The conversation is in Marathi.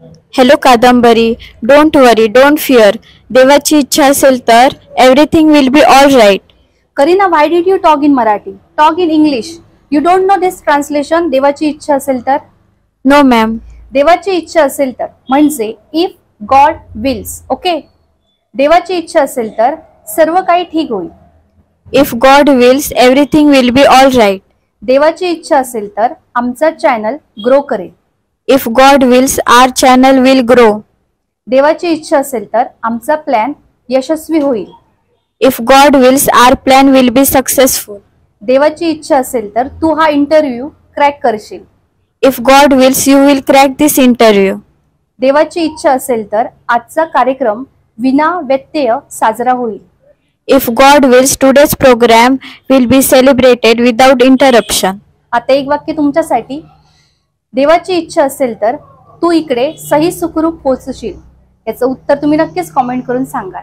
हॅलो कादंबरी, डोंट वरी, डोंट फिअर. देवाची इच्छा असेल तर everything will be all right. Kareena, why did you talk in Marathi? Talk in English. You don't know this translation? देवाची इच्छा असेल तर. No ma'am. देवाची इच्छा असेल तर म्हणजे इफ गॉड विल्स. ओके. देवाची इच्छा असेल तर सर्व काही ठीक होईल. If God wills everything will be all right. देवाची इच्छा असेल तर आमचा चॅनल ग्रो करेल. If God wills our channel will grow. देवाची इच्छा असेल तर आमचा प्लॅन यशस्वी होईल. If God wills our plan will be successful. देवाची इच्छा असेल तर तू हा इंटरव्ह्यू क्रॅक करशील. If God wills you will crack this interview. देवाची इच्छा असेल तर आजचा कार्यक्रम विना व्यत्यय साजरा होईल. If God wills today's program will be celebrated without interruption. आता एक वाक्य तुमच्यासाठी. देवाची इच्छा असेल तर तू इकडे सही सुखरूप पोहोचशील. याचं उत्तर तुम्ही नक्कीच कॉमेंट करून सांगा.